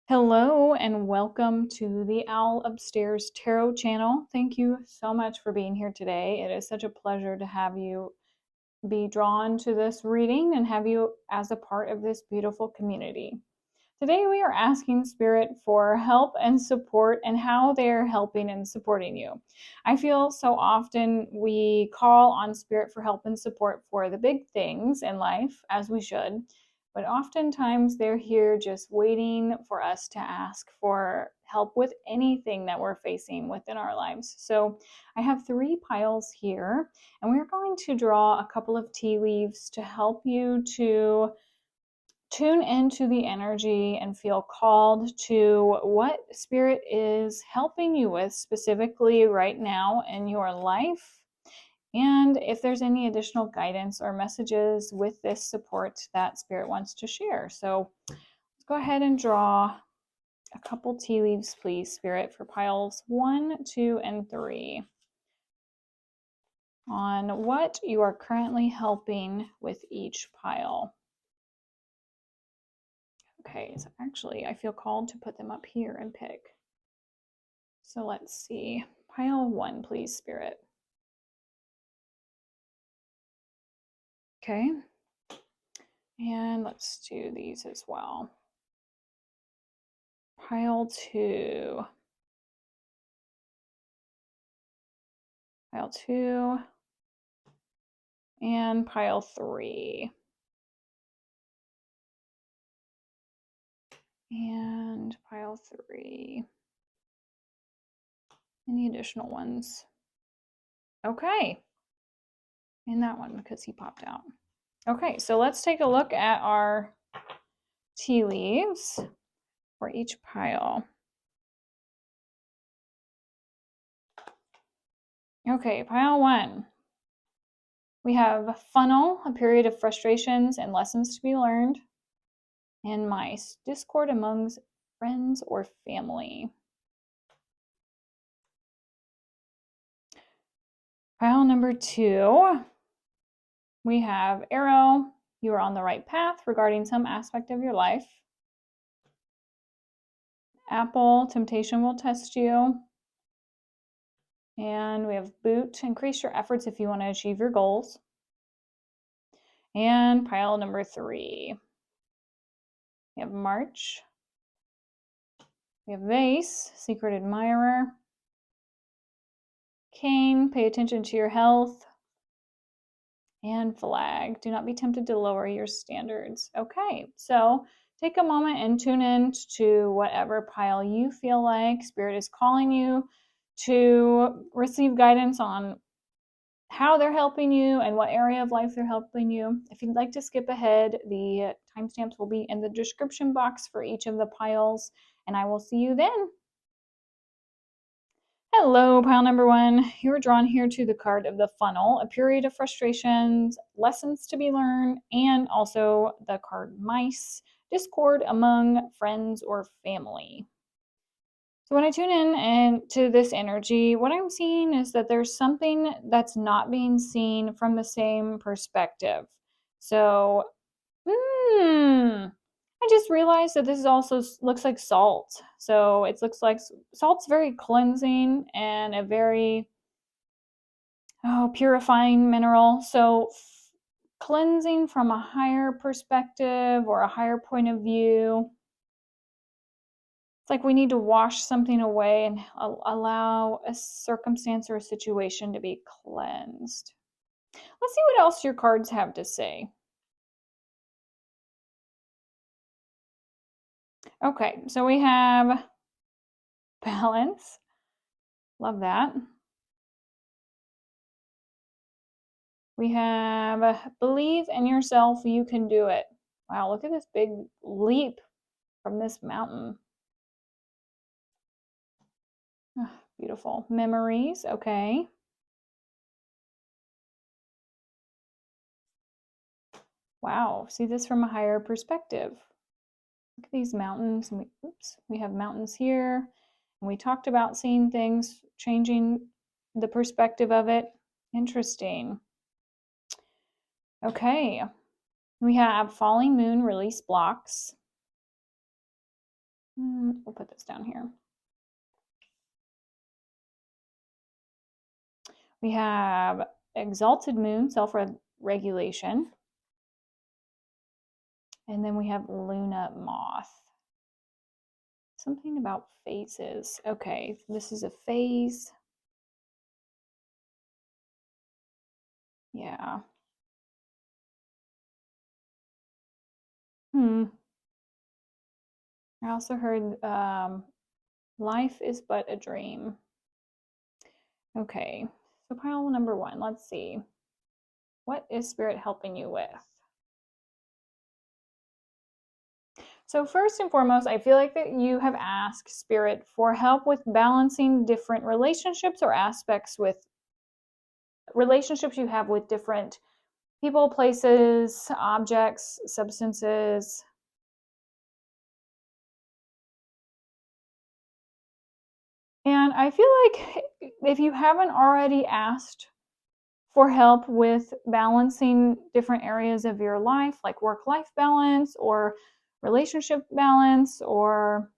Hello and welcome to the Owl Upstairs Tarot channel. Thank you so much for being here today. It is such a pleasure to have you be drawn to this reading and have you as a part of this beautiful community. Today we are asking Spirit for help and support and how they are helping and supporting you. I feel so often we call on Spirit for help and support for the big things in life, as we should, but oftentimes they're here just waiting for us to ask for help with anything that we're facing within our lives. So I have 3 piles here, and we're going to draw a couple of tea leaves to help you to tune into the energy and feel called to what Spirit is helping you with specifically right now in your life. And if there's any additional guidance or messages with this support that Spirit wants to share. So let's go ahead and draw a couple tea leaves, please, Spirit, for piles 1, 2, and 3 on what you are currently helping with each pile. Okay, so actually I feel called to put them up here and pick. So let's see. Pile 1, please, Spirit. Okay. And let's do these as well. Pile 2. Pile 2. And pile 3. And pile 3. Any additional ones? Okay. And that one because he popped out. Okay, so let's take a look at our tea leaves for each pile. Okay, pile 1. We have funnel, a period of frustrations and lessons to be learned. And mice, discord amongst friends or family. Pile number 2, we have arrow, you are on the right path regarding some aspect of your life. Apple, temptation will test you. And we have boot, increase your efforts if you want to achieve your goals. And pile number 3, we have March. We have vase, secret admirer. Cane, pay attention to your health. And flag, do not be tempted to lower your standards. Okay, so take a moment and tune in to whatever pile you feel like Spirit is calling you to receive guidance on how they're helping you and what area of life they're helping you. If you'd like to skip ahead, the timestamps will be in the description box for each of the piles, and I will see you then. Hello, pile number 1. You were drawn here to the card of the funnel, a period of frustrations, lessons to be learned, and also the card mice, discord among friends or family. So when I tune in and to this energy, what I'm seeing is that there's something that's not being seen from the same perspective. So, I just realized that this is also looks like salt. So it looks like salt's very cleansing and a very purifying mineral. So cleansing from a higher perspective or a higher point of view. It's like we need to wash something away and allow a circumstance or a situation to be cleansed. Let's see what else your cards have to say. Okay, so we have balance. Love that. We have believe in yourself, you can do it. Wow, look at this big leap from this mountain. Oh, beautiful. Memories, okay. Wow, see this from a higher perspective. Look at these mountains. We have mountains here. And we talked about seeing things, changing the perspective of it. Interesting. Okay. We have falling moon, release blocks. We'll put this down here. We have exalted moon, self-regulation. And then we have Luna moth. Something about phases. Okay, this is a phase. Yeah. I also heard life is but a dream. Okay, so pile number 1, let's see. What is Spirit helping you with? So first and foremost, I feel like that you have asked Spirit for help with balancing different relationships or aspects with relationships you have with different people, places, objects, substances. And I feel like if you haven't already asked for help with balancing different areas of your life, like work-life balance or relationship balance or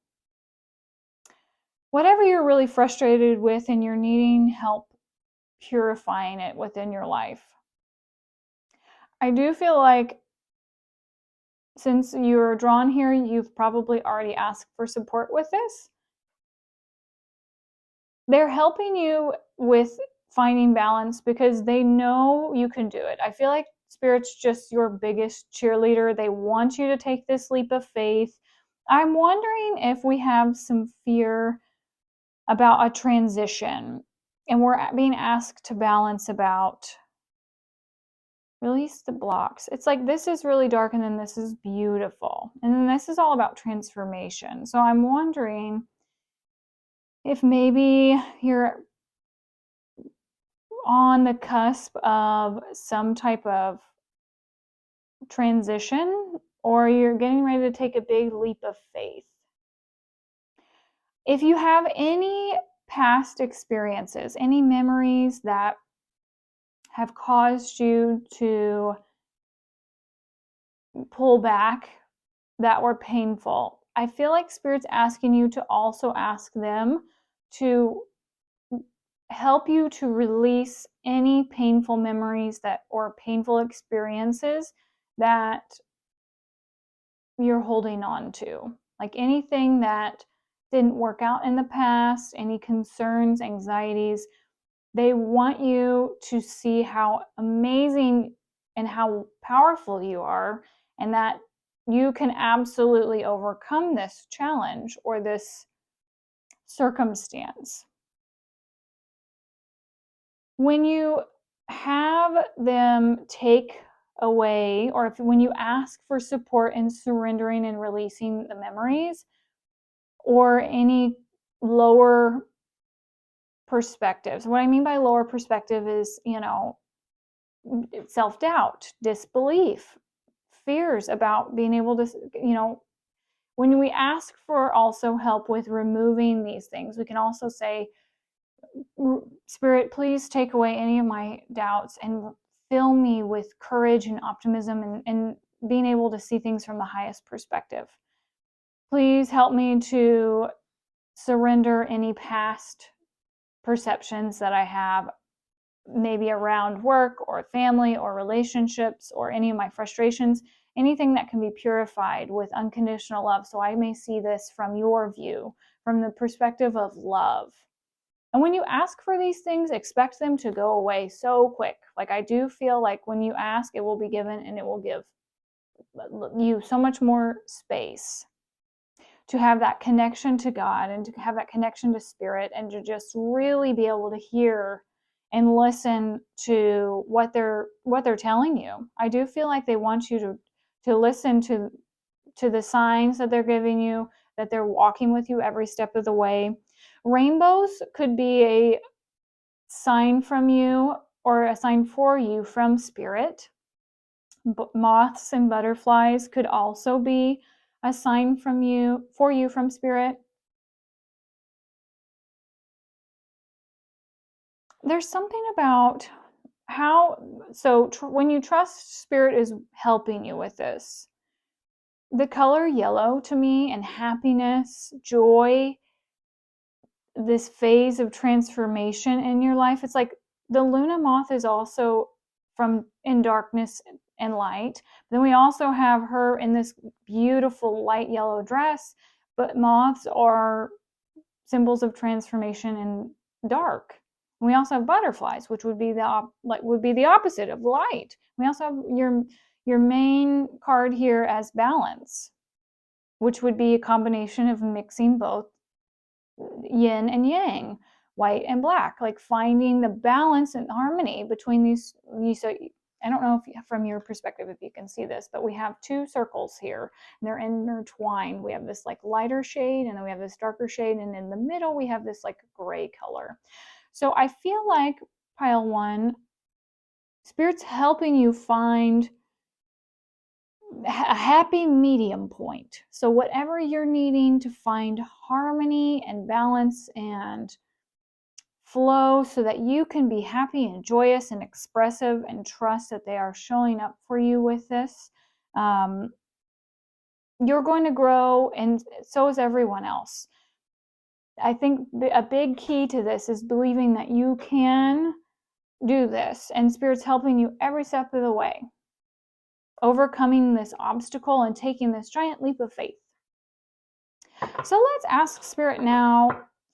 whatever you're really frustrated with and you're needing help purifying it within your life. I do feel like since you're drawn here, you've probably already asked for support with this. They're helping you with finding balance because they know you can do it. I feel like Spirit's just your biggest cheerleader. They want you to take this leap of faith. I'm wondering if we have some fear about a transition and we're being asked to balance about release the blocks. It's like this is really dark and then this is beautiful. And then this is all about transformation. So I'm wondering if maybe you're on the cusp of some type of transition or you're getting ready to take a big leap of faith. If you have any past experiences, any memories that have caused you to pull back that were painful, I feel like Spirit's asking you to also ask them to help you to release any painful memories that or painful experiences that you're holding on to. Like anything that didn't work out in the past, any concerns, anxieties, they want you to see how amazing and how powerful you are and that you can absolutely overcome this challenge or this circumstance. When you have them take away, or when you ask for support in surrendering and releasing the memories, or any lower perspectives. What I mean by lower perspective is, self-doubt, disbelief, fears about being able to, when we ask for also help with removing these things, we can also say, Spirit, please take away any of my doubts and fill me with courage and optimism and being able to see things from the highest perspective. Please help me to surrender any past perceptions that I have, maybe around work or family or relationships or any of my frustrations, anything that can be purified with unconditional love. So I may see this from your view, from the perspective of love. And when you ask for these things, expect them to go away so quick. Like I do feel like when you ask, it will be given and it will give you so much more space to have that connection to God and to have that connection to Spirit and to just really be able to hear and listen to what they're telling you. I do feel like they want you to listen to the signs that they're giving you, that they're walking with you every step of the way. Rainbows could be a sign from you or a sign for you from Spirit. Moths and butterflies could also be a sign from you for you from Spirit. There's something about how when you trust Spirit is helping you with this, the color yellow to me, and happiness, joy, this phase of transformation in your life. It's like the Luna moth is also from in darkness and light. Then we also have her in this beautiful light yellow dress, but moths are symbols of transformation in dark. We also have butterflies, which would be the opposite of light. We also have your main card here as balance, which would be a combination of mixing both yin and yang, white and black, like finding the balance and harmony between these. So I don't know if from your perspective if you can see this, but we have two circles here and they're intertwined. We have this like lighter shade and then we have this darker shade, and in the middle we have this like gray color. So I feel like pile one, Spirit's helping you find a happy medium point. So whatever you're needing to find harmony and balance and flow so that you can be happy and joyous and expressive and trust that they are showing up for you with this, you're going to grow, and so is everyone else. I think a big key to this is believing that you can do this, and Spirit's helping you every step of the way, overcoming this obstacle and taking this giant leap of faith. So let's ask Spirit now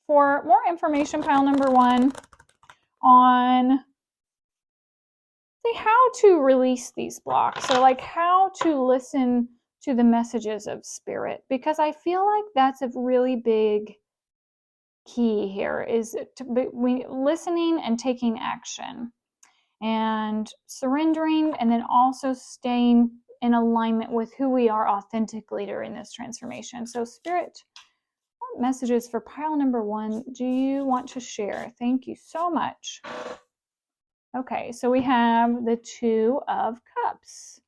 for more information, pile number one, on how to release these blocks. So like how to listen to the messages of Spirit, because I feel like that's a really big key here, is to be listening and taking action and surrendering, and then also staying in alignment with who we are authentically during this transformation. So Spirit, what messages for pile number one do you want to share? Thank you so much. Okay, so we have the Two of Cups.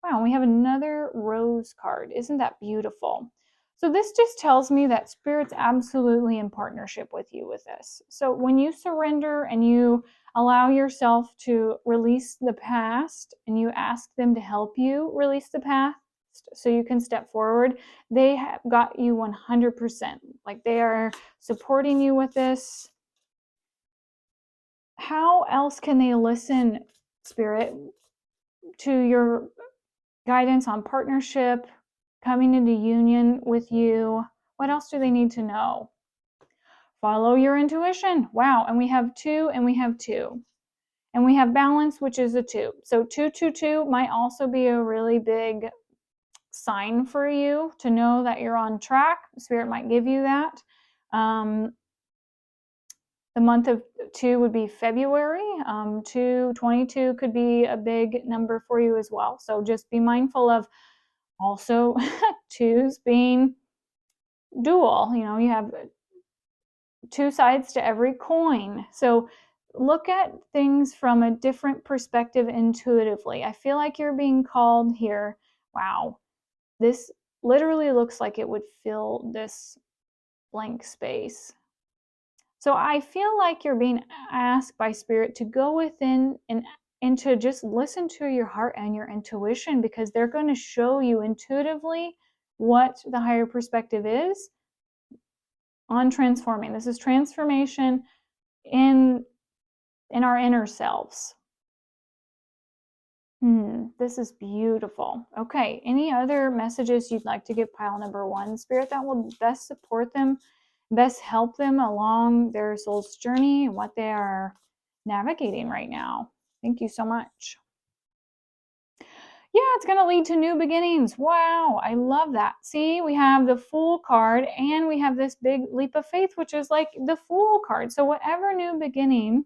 Wow, we have another rose card. Isn't that beautiful? So this just tells me that Spirit's absolutely in partnership with you with this. So when you surrender and you allow yourself to release the past and you ask them to help you release the past so you can step forward, they have got you 100%. Like they are supporting you with this. How else can they listen, Spirit, to your guidance on partnership, coming into union with you? What else do they need to know? Follow your intuition. Wow. And we have two and we have two. And we have balance, which is a two. So 222 might also be a really big sign for you to know that you're on track. Spirit might give you that. The month of two would be February. 222 could be a big number for you as well. So just be mindful of also twos being dual. You know, you have two sides to every coin. So look at things from a different perspective intuitively. I feel like you're being called here. Wow, this literally looks like it would fill this blank space. So I feel like you're being asked by Spirit to go within and to just listen to your heart and your intuition, because they're going to show you intuitively what the higher perspective is on transforming. This is transformation in our inner selves. This is beautiful. Okay, any other messages you'd like to give pile number one, Spirit, that will best support them, best help them along their soul's journey and what they are navigating right now? Thank you so much. Yeah, it's going to lead to new beginnings. Wow, I love that. See, we have the Fool card and we have this big leap of faith, which is like the Fool card. So whatever new beginning.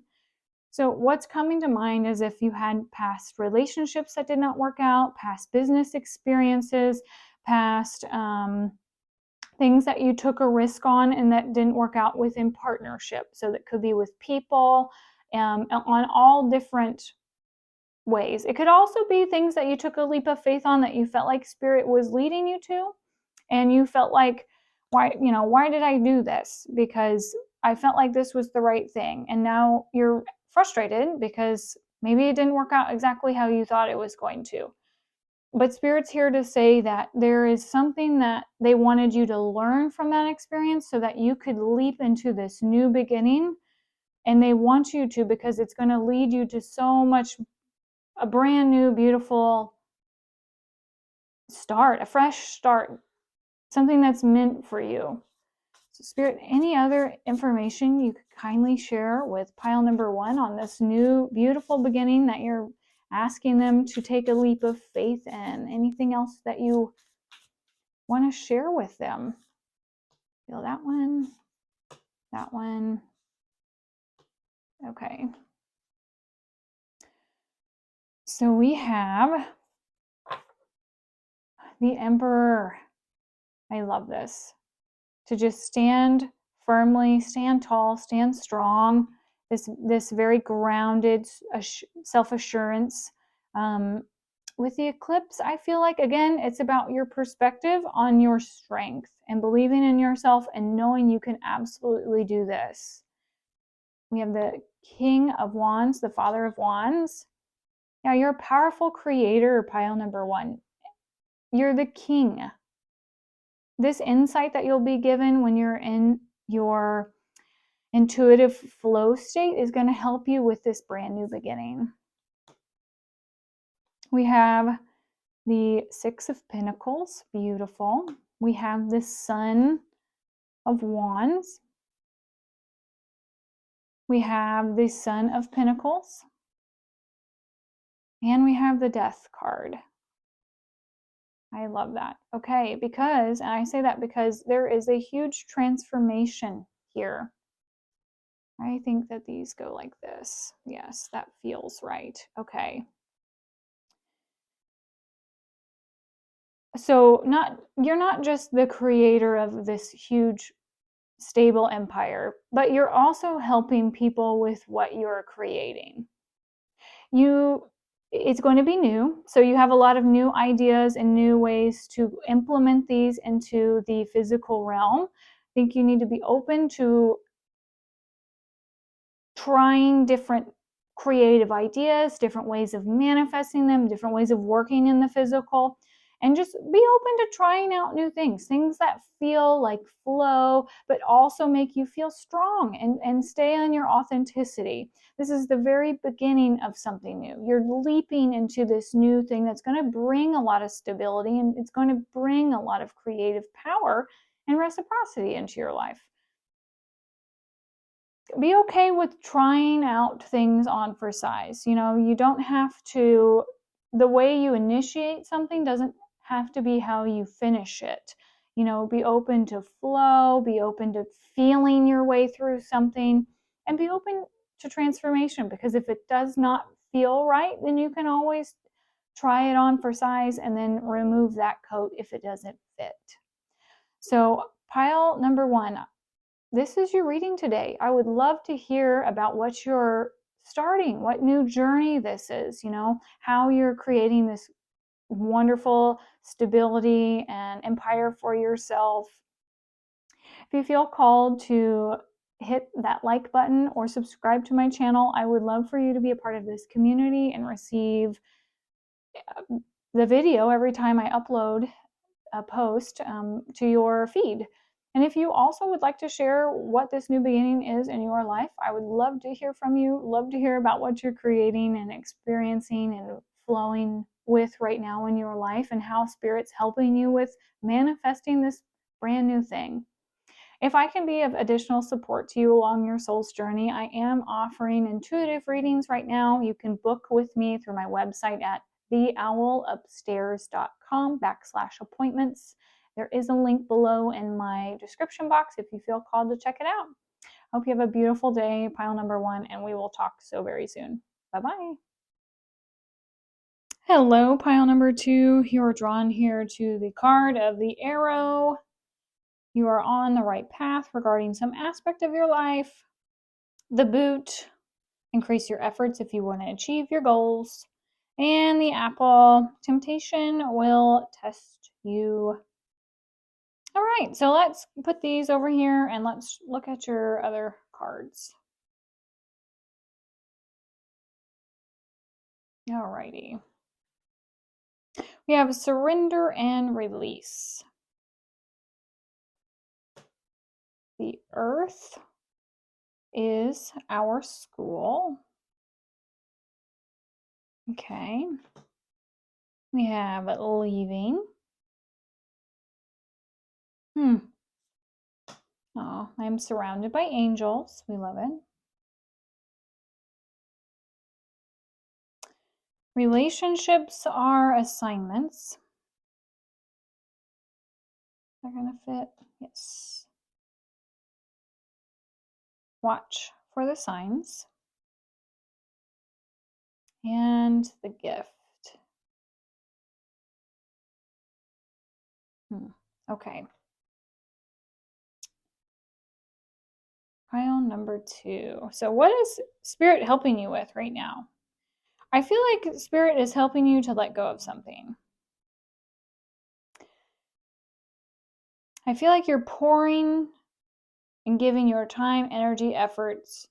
So what's coming to mind is if you had past relationships that did not work out, past business experiences, past things that you took a risk on and that didn't work out within partnership. So that could be with people on all different ways. It could also be things that you took a leap of faith on that you felt like Spirit was leading you to, and you felt like, why did I do this? Because I felt like this was the right thing. And now you're frustrated because maybe it didn't work out exactly how you thought it was going to. But Spirit's here to say that there is something that they wanted you to learn from that experience so that you could leap into this new beginning. And they want you to, because it's going to lead you to so much, a brand new, beautiful start, a fresh start, something that's meant for you. So Spirit, any other information you could kindly share with pile number 1 on this new, beautiful beginning that you're asking them to take a leap of faith in? Anything else that you want to share with them? Feel that one, that one. Okay. So we have the Emperor. I love this. To just stand firmly, stand tall, stand strong. This very grounded self-assurance. With the eclipse, I feel like, again, it's about your perspective on your strength and believing in yourself and knowing you can absolutely do this. We have the King of Wands, the Father of Wands. Now, you're a powerful creator, pile number 1. You're the king. This insight that you'll be given when you're in your intuitive flow state is going to help you with this brand new beginning. We have the Six of Pentacles, beautiful. We have the Son of Wands. We have the Son of Pentacles. And we have the Death card. I love that. Okay, because, and I say that because there is a huge transformation here. I think that these go like this. Yes, that feels right. Okay. So you're not just the creator of this huge stable empire, but you're also helping people with what you're creating. It's going to be new, so you have a lot of new ideas and new ways to implement these into the physical realm. I think you need to be open to trying different creative ideas, different ways of manifesting them, different ways of working in the physical, and just be open to trying out new things that feel like flow, but also make you feel strong and stay on your authenticity. This is the very beginning of something new. You're leaping into this new thing that's going to bring a lot of stability, and it's going to bring a lot of creative power and reciprocity into your life. Be okay with trying out things on for size. You don't have to, the way you initiate something doesn't have to be how you finish it. Be open to flow, be open to feeling your way through something, and be open to transformation, because if it does not feel right, then you can always try it on for size and then remove that coat if it doesn't fit. So pile number 1, this is your reading today. I would love to hear about what you're starting, what new journey this is, how you're creating this wonderful stability and empire for yourself. If you feel called to hit that like button or subscribe to my channel, I would love for you to be a part of this community and receive the video every time I upload a post to your feed. And if you also would like to share what this new beginning is in your life, I would love to hear from you, love to hear about what you're creating and experiencing and flowing with right now in your life, and how Spirit's helping you with manifesting this brand new thing. If I can be of additional support to you along your soul's journey, I am offering intuitive readings right now. You can book with me through my website at theowlupstairs.com/appointments. There is a link below in my description box if you feel called to check it out. Hope you have a beautiful day, pile number 1, and we will talk so very soon. Bye-bye. Hello, pile number 2. You are drawn here to the card of the arrow. You are on the right path regarding some aspect of your life. The boot, increase your efforts if you want to achieve your goals. And the apple, temptation will test you. All right, so let's put these over here and let's look at your other cards. All righty. We have surrender and release. The earth is our school. Okay. We have leaving. Oh, I'm surrounded by angels. We love it. Relationships are assignments. They're going to fit. Yes. Watch for the signs. And the gift. Okay. Pile number 2. So what is Spirit helping you with right now? I feel like Spirit is helping you to let go of something. I feel like you're pouring and giving your time, energy, efforts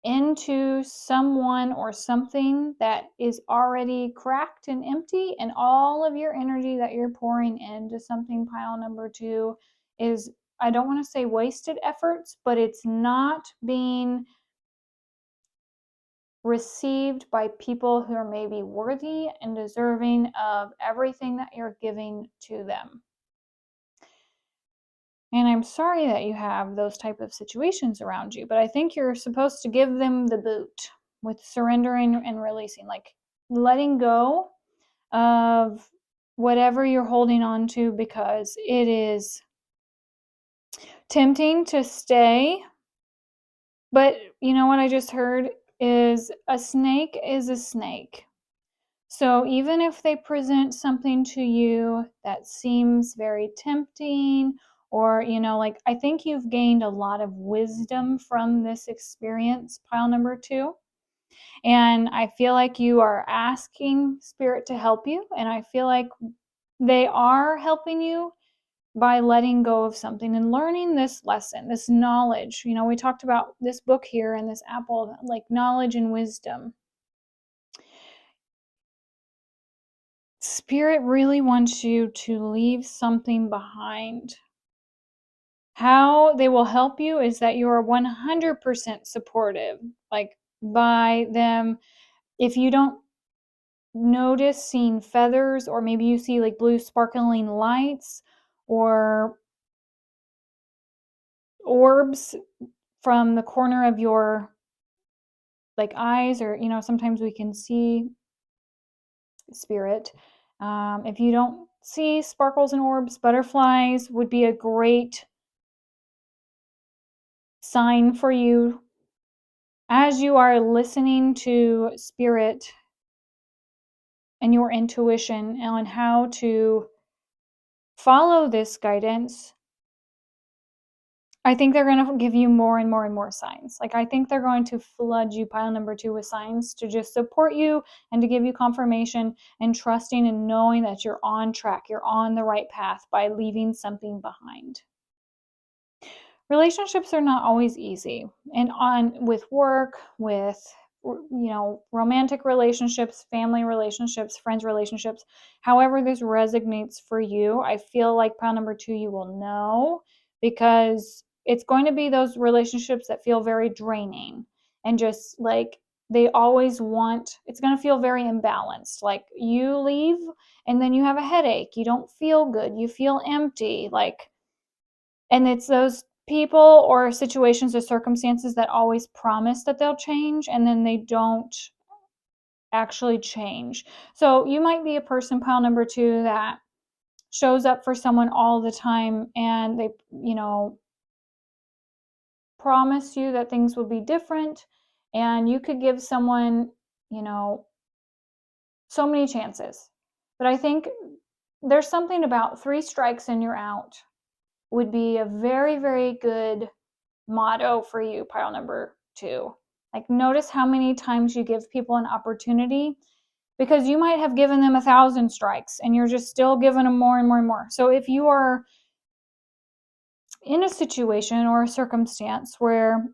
into someone or something that is already cracked and empty, and all of your energy that you're pouring into something, pile number 2, is, I don't want to say wasted efforts, but it's not being received by people who are maybe worthy and deserving of everything that you're giving to them. And I'm sorry that you have those type of situations around you, but I think you're supposed to give them the boot with surrendering and releasing, like letting go of whatever you're holding on to, because it is tempting to stay. But you know what I just heard is a snake is a snake. So even if they present something to you that seems very tempting, or, like, I think you've gained a lot of wisdom from this experience, pile number 2. And I feel like you are asking Spirit to help you. And I feel like they are helping you by letting go of something and learning this lesson, this knowledge. We talked about this book here and this apple, like knowledge and wisdom. Spirit really wants you to leave something behind. How they will help you is that you are 100% supportive, like by them. If you don't notice seeing feathers, or maybe you see like blue sparkling lights or orbs from the corner of your like eyes, or sometimes we can see Spirit. If you don't see sparkles and orbs, butterflies would be a great sign for you as you are listening to Spirit and your intuition on how to follow this guidance. I think they're going to give you more and more and more signs. Like, I think they're going to flood you, pile number 2, with signs to just support you and to give you confirmation and trusting and knowing that you're on track, you're on the right path by leaving something behind. Relationships are not always easy, and with work, with romantic relationships, family relationships, friends relationships, however this resonates for you, I feel like pile number 2, you will know, because it's going to be those relationships that feel very draining and just like they always want, it's going to feel very imbalanced. Like you leave and then you have a headache, you don't feel good, you feel empty, and it's those people or situations or circumstances that always promise that they'll change and then they don't actually change. So you might be a person, pile number 2, that shows up for someone all the time and they, promise you that things will be different, and you could give someone, so many chances. But I think there's something about 3 strikes and you're out would be a very, very good motto for you, pile number 2. Like, notice how many times you give people an opportunity, because you might have given them 1,000 strikes and you're just still giving them more and more and more. So if you are in a situation or a circumstance where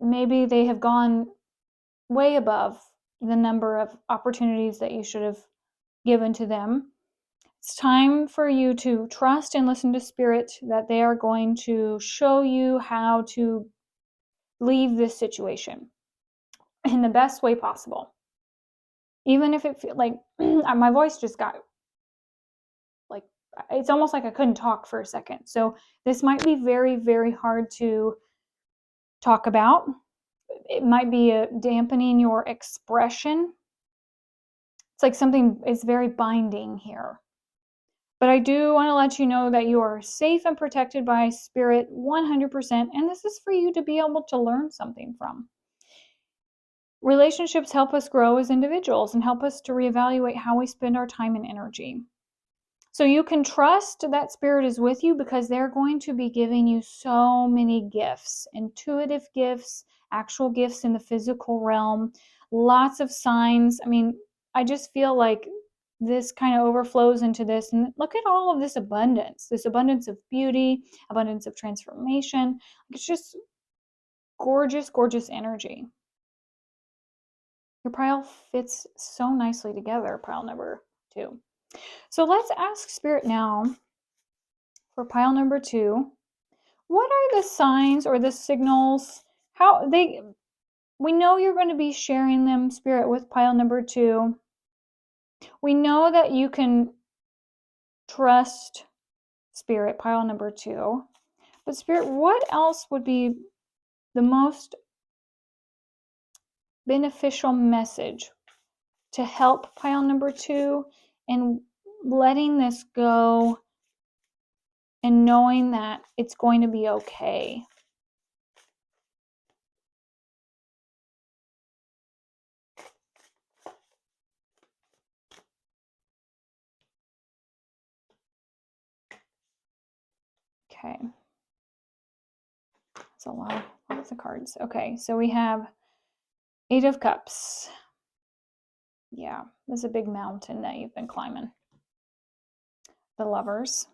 maybe they have gone way above the number of opportunities that you should have given to them. It's time for you to trust and listen to Spirit that they are going to show you how to leave this situation in the best way possible. Even if it feels like my voice just got like, it's almost like I couldn't talk for a second. So this might be very, very hard to talk about. It might be dampening your expression. It's like something is very binding here. But I do want to let you know that you are safe and protected by Spirit 100%, and this is for you to be able to learn something from. Relationships help us grow as individuals and help us to reevaluate how we spend our time and energy. So you can trust that Spirit is with you because they're going to be giving you so many gifts, intuitive gifts, actual gifts in the physical realm, lots of signs. I mean, I just feel like this kind of overflows into this. And look at all of this abundance of beauty, abundance of transformation. It's just gorgeous, gorgeous energy. Your pile fits so nicely together, pile number 2. So let's ask Spirit now for pile number 2. What are the signs or the signals? We know you're going to be sharing them, Spirit, with pile number 2. We know that you can trust Spirit, pile number 2. But Spirit, what else would be the most beneficial message to help pile number 2 in letting this go and knowing that it's going to be okay? Okay. That's a lot of cards. Okay, so we have 8 of Cups. Yeah, there's a big mountain that you've been climbing. The Lovers.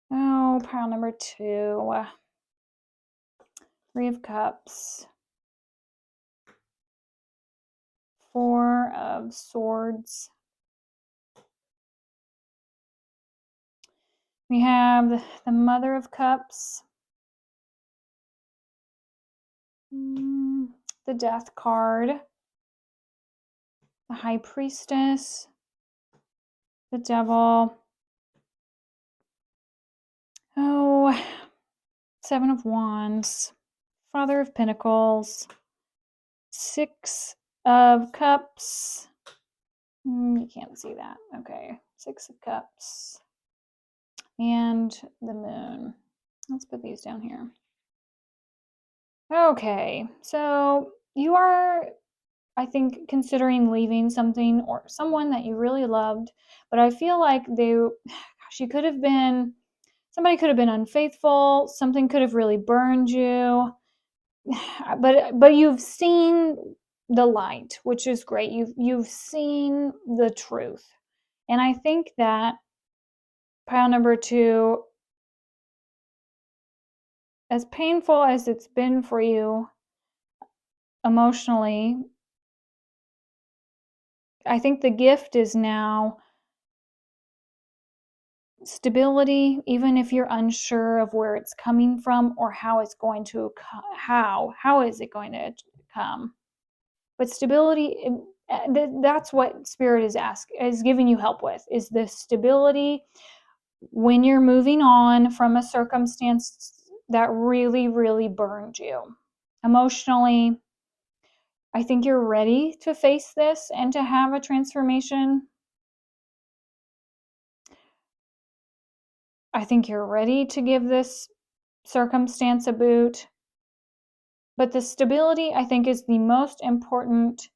Oh, pile number 2. 3 of Cups. 4 of Swords. We have the Mother of Cups. The Death card. The High Priestess. The Devil. Oh, 7 of Wands. Father of Pentacles. 6 of Cups. You can't see that. Okay. 6 of Cups. And the Moon. Let's put these down here. Okay. So you are, I think, considering leaving something or someone that you really loved. But I feel like somebody could have been unfaithful. Something could have really burned you. But you've seen the light, which is great. You've seen the truth. And I think that pile number 2, as painful as it's been for you emotionally, I think the gift is now stability, even if you're unsure of where it's coming from or how it's going to how is it going to come. But stability, that's what Spirit is giving you help with, is the stability when you're moving on from a circumstance that really, really burned you emotionally. I think you're ready to face this and to have a transformation. I think you're ready to give this circumstance a boot. But the stability, I think, is the most important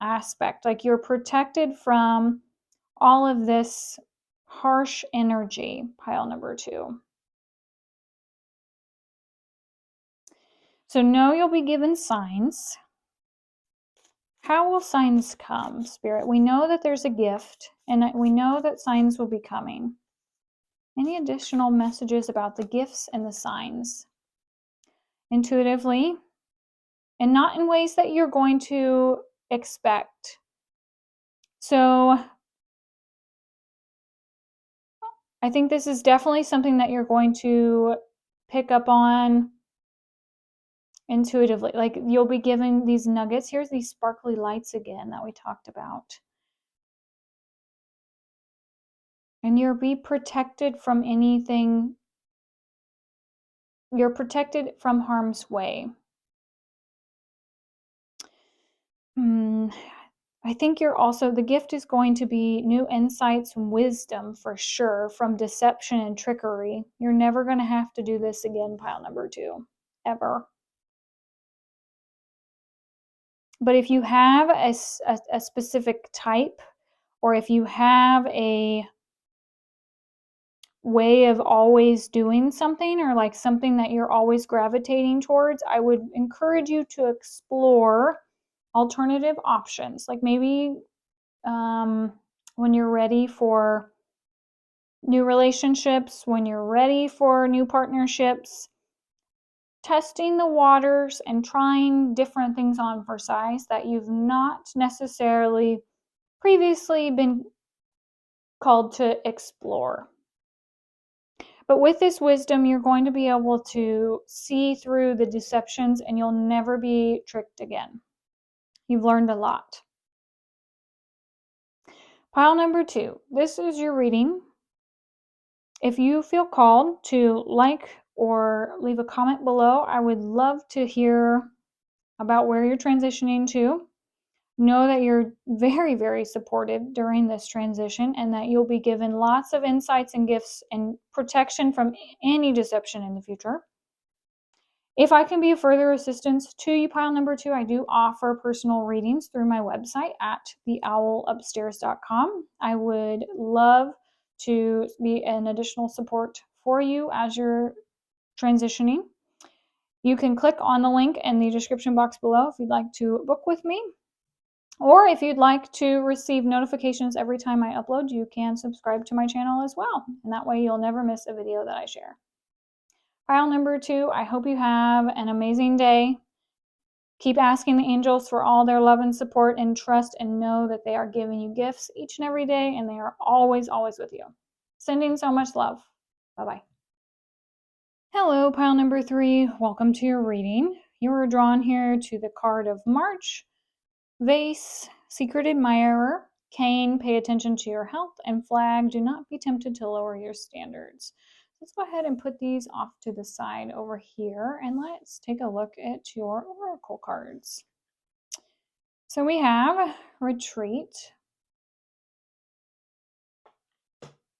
aspect. Like, you're protected from all of this harsh energy, pile number 2. So know you'll be given signs. How will signs come, Spirit? We know that there's a gift, and we know that signs will be coming. Any additional messages about the gifts and the signs? Intuitively, and not in ways that you're going to expect. So I think this is definitely something that you're going to pick up on intuitively. Like you'll be given these nuggets. Here's these sparkly lights again that we talked about. And you'll be protected from anything. You're protected from harm's way. I think you're also, the gift is going to be new insights and wisdom for sure from deception and trickery. You're never going to have to do this again, pile number 2, ever. But if you have a specific type, or if you have a way of always doing something, or like something that you're always gravitating towards, I would encourage you to explore alternative options. Like maybe when you're ready for new relationships, when you're ready for new partnerships, testing the waters and trying different things on for size that you've not necessarily previously been called to explore. But with this wisdom, you're going to be able to see through the deceptions and you'll never be tricked again. You've learned a lot. Pile number 2. This is your reading. If you feel called to like or leave a comment below, I would love to hear about where you're transitioning to. Know that you're very, very supported during this transition and that you'll be given lots of insights and gifts and protection from any deception in the future. If I can be of further assistance to you, pile number 2, I do offer personal readings through my website at theowlupstairs.com. I would love to be an additional support for you as you're transitioning. You can click on the link in the description box below if you'd like to book with me. Or if you'd like to receive notifications every time I upload, you can subscribe to my channel as well. And that way you'll never miss a video that I share. Pile number 2, I hope you have an amazing day. Keep asking the angels for all their love and support and trust, and know that they are giving you gifts each and every day and they are always, always with you. Sending so much love. Bye-bye. Hello, pile number 3. Welcome to your reading. You were drawn here to the card of March, Vase, Secret Admirer, Cane, pay attention to your health, and Flag, do not be tempted to lower your standards. Let's go ahead and put these off to the side over here, and let's take a look at your oracle cards. So we have Retreat.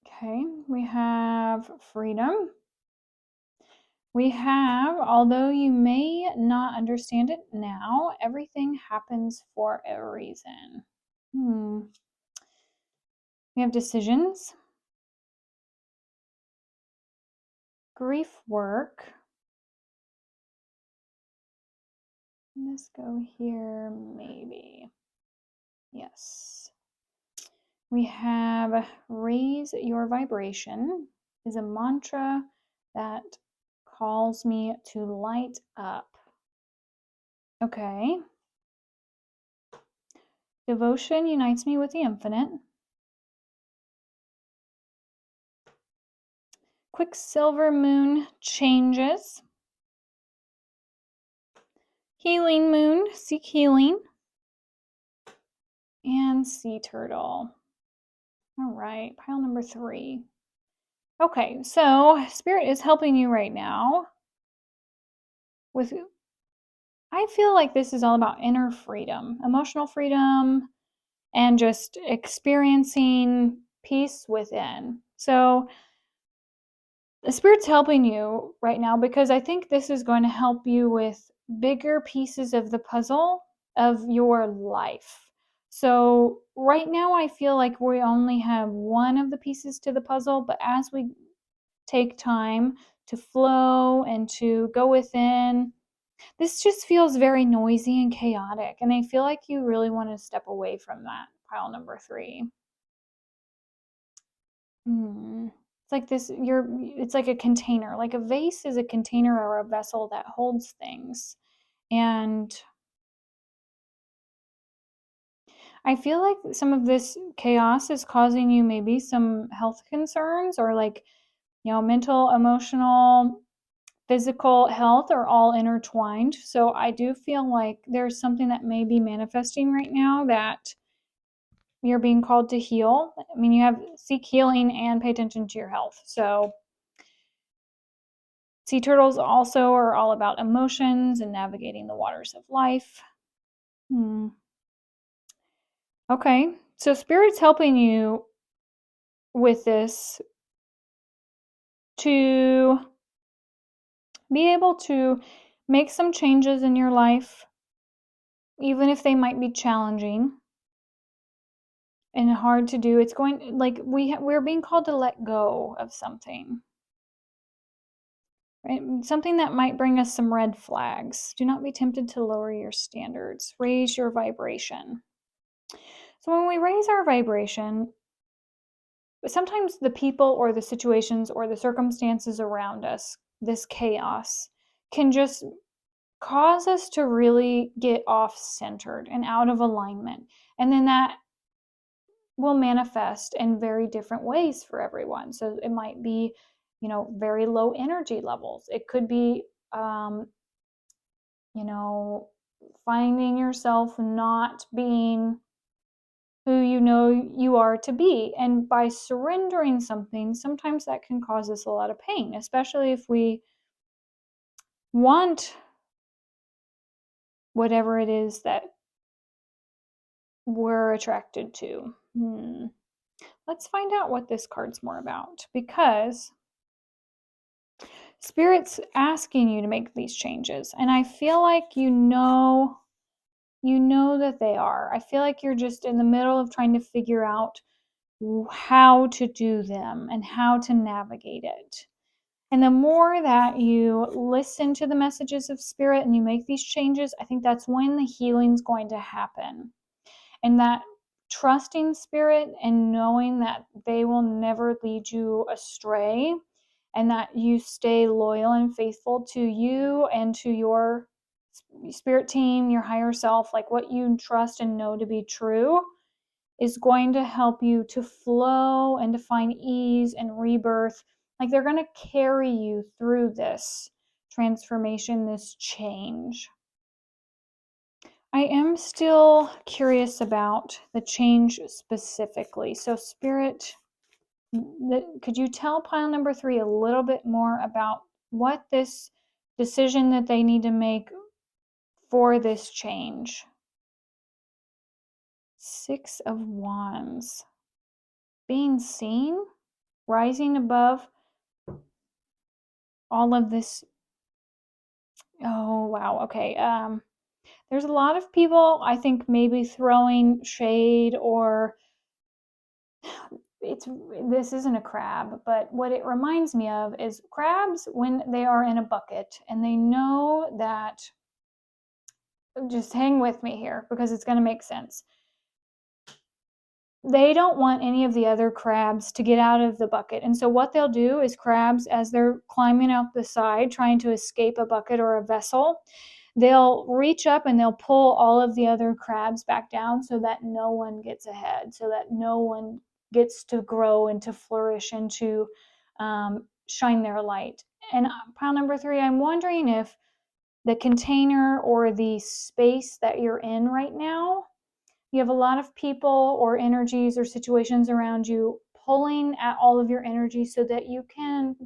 Okay, we have Freedom. We have, although you may not understand it now, everything happens for a reason. We have Decisions. Grief Work. Let's go here, maybe. Yes. We have Raise Your Vibration is a mantra that calls me to light up. Okay. Devotion unites me with the infinite. Quicksilver Moon changes. Healing Moon, seek healing. And Sea Turtle. All right, pile number 3. Okay, so Spirit is helping you right now with, I feel like this is all about inner freedom, emotional freedom, and just experiencing peace within. So the Spirit's helping you right now because I think this is going to help you with bigger pieces of the puzzle of your life. So right now I feel like we only have one of the pieces to the puzzle, but as we take time to flow and to go within, this just feels very noisy and chaotic. And I feel like you really want to step away from that, pile number 3. It's like this, it's like a container. Like a vase is a container or a vessel that holds things. And I feel like some of this chaos is causing you maybe some health concerns, or like, mental, emotional, physical health are all intertwined. So I do feel like there's something that may be manifesting right now that you're being called to heal. I mean, you have seek healing and pay attention to your health. So sea turtles also are all about emotions and navigating the waters of life. Okay, so Spirit's helping you with this to be able to make some changes in your life, even if they might be challenging and hard to do. It's going, like, we're being called to let go of something, right? Something that might bring us some red flags. Do not be tempted to lower your standards. Raise your vibration. So when we raise our vibration, sometimes the people or the situations or the circumstances around us, this chaos, can just cause us to really get off centered and out of alignment. And then that will manifest in very different ways for everyone. So it might be, very low energy levels. It could be, finding yourself not being who you know you are to be. And by surrendering something, sometimes that can cause us a lot of pain, especially if we want whatever it is that we're attracted to. Let's find out what this card's more about, because Spirit's asking you to make these changes. And I feel like you know that they are. I feel like you're just in the middle of trying to figure out how to do them and how to navigate it. And the more that you listen to the messages of Spirit and you make these changes, I think that's when the healing's going to happen. And that trusting Spirit and knowing that they will never lead you astray, and that you stay loyal and faithful to you and to your spirit team, your higher self, like what you trust and know to be true, is going to help you to flow and to find ease and rebirth. Like they're going to carry you through this transformation, this change. I am still curious about the change specifically. So Spirit, could you tell pile number 3 a little bit more about what this decision that they need to make for this change? 6 of Wands. Being seen, rising above all of this. Oh, wow. Okay. There's a lot of people, I think, maybe throwing shade, or this isn't a crab, but what it reminds me of is crabs when they are in a bucket and they know that, just hang with me here because it's going to make sense. They don't want any of the other crabs to get out of the bucket. And so what they'll do is, crabs, as they're climbing out the side, trying to escape a bucket or a vessel, they'll reach up and they'll pull all of the other crabs back down so that no one gets ahead, so that no one gets to grow and to flourish and to shine their light. And pile number 3, I'm wondering if the container or the space that you're in right now, you have a lot of people or energies or situations around you pulling at all of your energy so that you can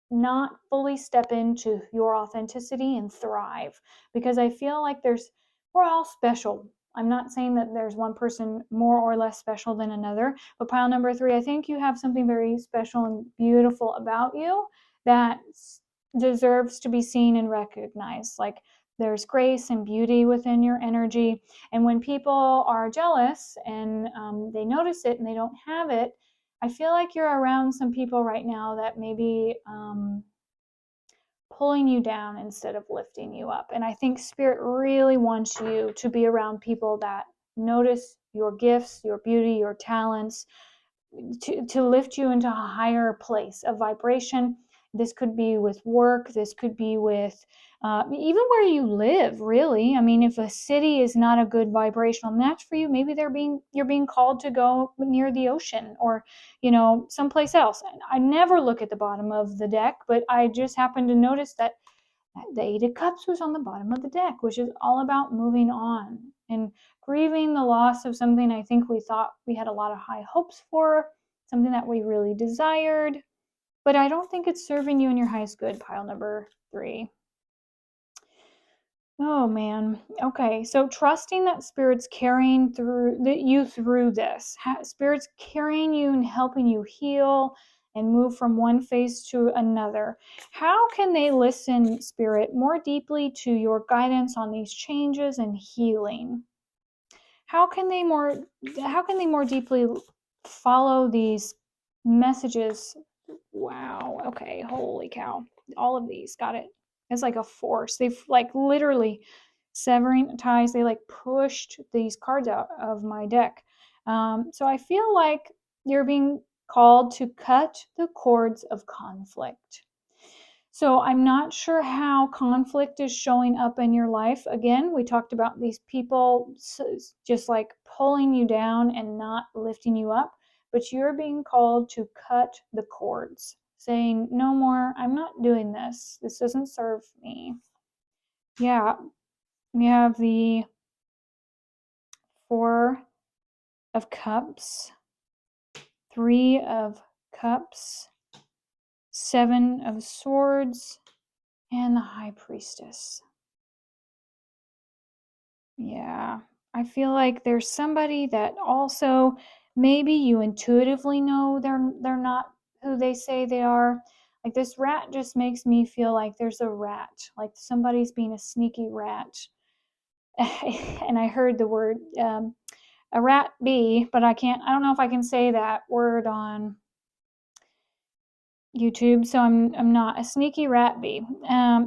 not fully step into your authenticity and thrive. Because I feel like we're all special. I'm not saying that there's one person more or less special than another, but pile number 3, I think you have something very special and beautiful about you that deserves to be seen and recognized. Like, there's grace and beauty within your energy. And when people are jealous and they notice it and they don't have it, I feel like you're around some people right now that maybe pulling you down instead of lifting you up. And I think Spirit really wants you to be around people that notice your gifts, your beauty, your talents, to lift you into a higher place of vibration This could be with work. This could be with even where you live, really. I mean, if a city is not a good vibrational match for you, maybe you're being called to go near the ocean or, someplace else. I never look at the bottom of the deck, but I just happened to notice that the Eight of Cups was on the bottom of the deck, which is all about moving on and grieving the loss of something I think we thought we had a lot of high hopes for, something that we really desired. But I don't think it's serving you in your highest good, pile number 3. Oh man. Okay. So trusting that Spirit's carrying you through this. Spirit's carrying you and helping you heal and move from one phase to another. How can they listen, Spirit, more deeply to your guidance on these changes and healing? How can they more deeply follow these messages? Wow. Okay. Holy cow. All of these. Got it. It's like a force. They've like literally severing ties. They like pushed these cards out of my deck. So I feel like you're being called to cut the cords of conflict. So I'm not sure how conflict is showing up in your life. Again, we talked about these people just like pulling you down and not lifting you up, but you're being called to cut the cords, saying, no more, I'm not doing this. This doesn't serve me. Yeah, we have the Four of Cups, Three of Cups, Seven of Swords, and the High Priestess. Yeah, I feel like there's somebody that also maybe you intuitively know they're not who they say they are. Like this rat just makes me feel like there's a rat, like somebody's being a sneaky rat. And I heard the word a rat bee, but I don't know if I can say that word on YouTube, so I'm not a sneaky rat bee.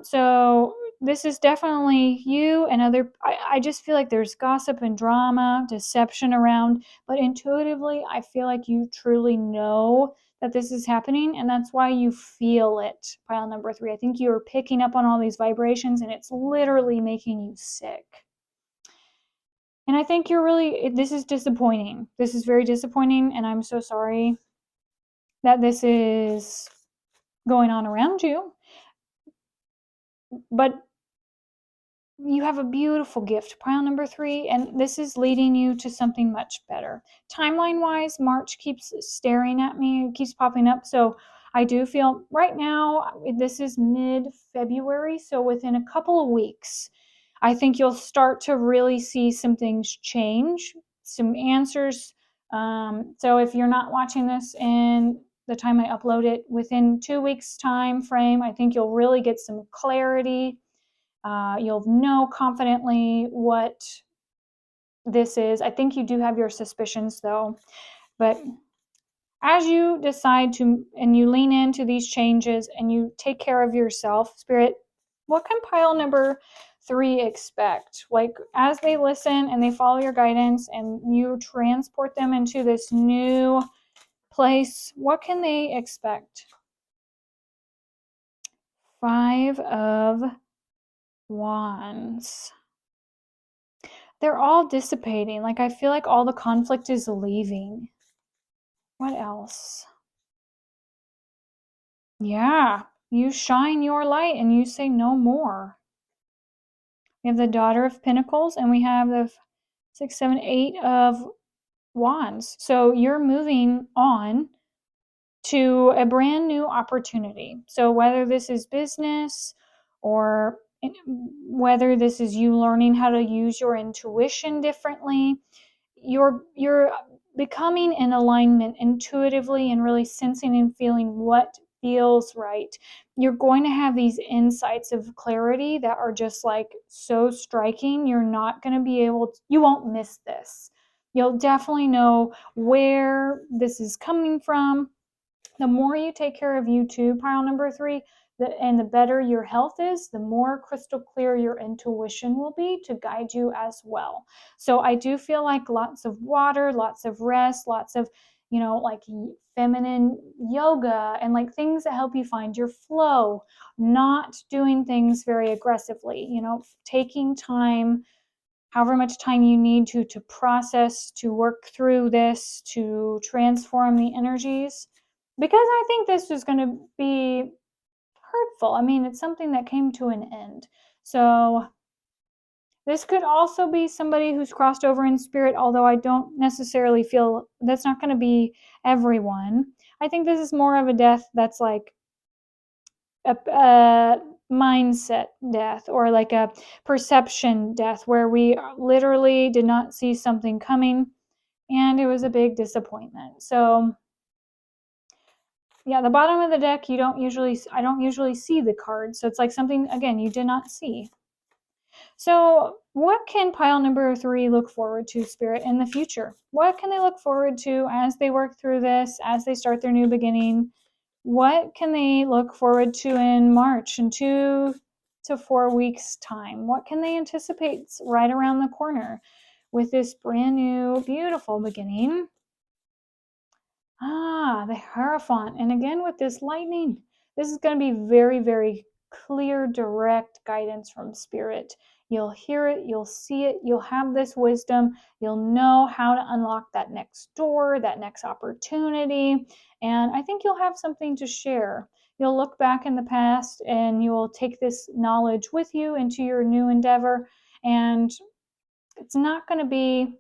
So this is definitely you and other. I just feel like there's gossip and drama, deception around, but intuitively, I feel like you truly know that this is happening, and that's why you feel it. Pile number 3. I think you're picking up on all these vibrations, and it's literally making you sick. And I think this is disappointing. This is very disappointing, and I'm so sorry that this is going on around you. But you have a beautiful gift, pile number 3, and this is leading you to something much better. Timeline wise, March keeps staring at me, it keeps popping up. So I do feel right now, this is mid-February, so within a couple of weeks, I think you'll start to really see some things change, some answers. So if you're not watching this in the time I upload it, within 2 weeks time frame, I think you'll really get some clarity. You'll know confidently what this is. I think you do have your suspicions though, but as you decide to, and you lean into these changes and you take care of yourself, Spirit, what can pile number 3 expect? Like as they listen and they follow your guidance and you transport them into this new place, what can they expect? 5 of Wands. They're all dissipating. Like I feel like all the conflict is leaving. What else? Yeah, you shine your light and you say no more. We have the Daughter of Pentacles and we have the 6, 7, 8 of Wands. So you're moving on to a brand new opportunity. So whether this is business or whether this is you learning how to use your intuition differently, you're becoming in alignment intuitively and really sensing and feeling what feels right. You're going to have these insights of clarity that are just like so striking. You're not going to be you won't miss this. You'll definitely know where this is coming from. The more you take care of you too, pile number 3, and the better your health is, the more crystal clear your intuition will be to guide you as well. So I do feel like lots of water, lots of rest, lots of like feminine yoga and like things that help you find your flow, not doing things very aggressively, taking time, however much time you need to process, to work through this, to transform the energies, because I think this is going to be hurtful. I mean, it's something that came to an end. So this could also be somebody who's crossed over in spirit, although I don't necessarily feel that's not going to be everyone. I think this is more of a death that's like a mindset death, or like a perception death, where we literally did not see something coming and it was a big disappointment. So yeah, the bottom of the deck, I don't usually see the cards. So it's like something, again, you did not see. So what can pile number 3 look forward to, Spirit, in the future? What can they look forward to as they work through this, as they start their new beginning? What can they look forward to in March, in 2 to 4 weeks' time? What can they anticipate right around the corner with this brand new, beautiful beginning? The Hierophant. And again, with this lightning, this is going to be very, very clear, direct guidance from Spirit. You'll hear it, you'll see it, you'll have this wisdom, you'll know how to unlock that next door, that next opportunity. And I think you'll have something to share. You'll look back in the past and you'll take this knowledge with you into your new endeavor. And it's not going to be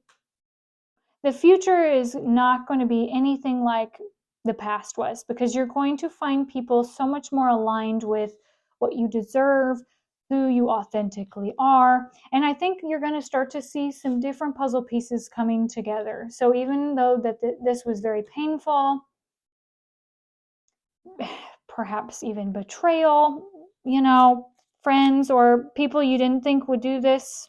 the future is not going to be anything like the past was, because you're going to find people so much more aligned with what you deserve, who you authentically are. And I think you're going to start to see some different puzzle pieces coming together. So even though this was very painful, perhaps even betrayal, friends or people you didn't think would do this,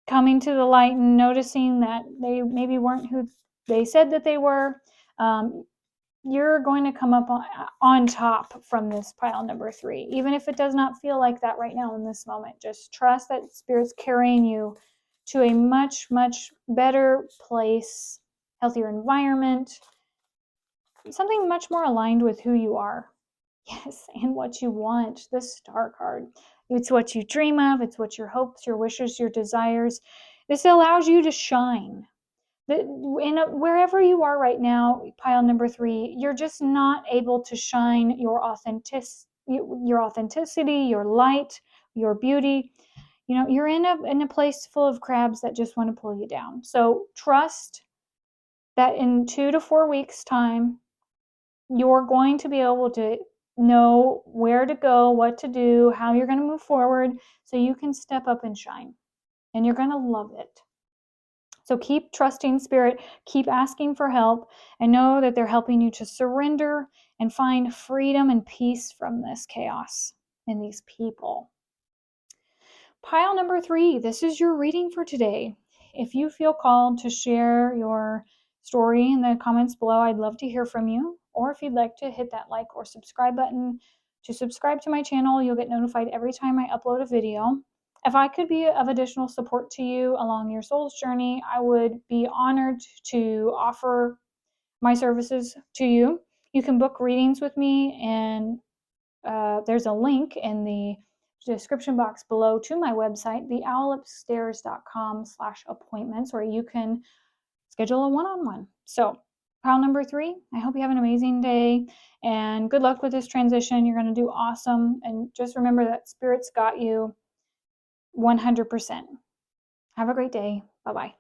coming to the light and noticing that they maybe weren't who they said that they were, you're going to come up on top from this pile number 3. Even if it does not feel like that right now in this moment, just trust that Spirit's carrying you to a much, much better place, healthier environment, something much more aligned with who you are. Yes, and what you want, the Star card. It's what you dream of, it's what your hopes, your wishes, your desires. This allows you to shine. Wherever you are right now, pile number 3, you're just not able to shine your authenticity, your light, your beauty. You're in a place full of crabs that just want to pull you down. So trust that in 2 to 4 weeks' time, you're going to be able to know where to go, what to do, how you're going to move forward, so you can step up and shine. And you're going to love it. So keep trusting Spirit, keep asking for help, and know that they're helping you to surrender and find freedom and peace from this chaos and these people. Pile number 3, this is your reading for today. If you feel called to share your story in the comments below, I'd love to hear from you. Or if you'd like to hit that like or subscribe button to subscribe to my channel, you'll get notified every time I upload a video. If I could be of additional support to you along your soul's journey, I would be honored to offer my services to you. You can book readings with me, and there's a link in the description box below to my website, theowlupstairs.com/appointments, where you can schedule a one-on-one. So pile number 3, I hope you have an amazing day and good luck with this transition. You're going to do awesome. And just remember that Spirit's got you 100%. Have a great day. Bye-bye.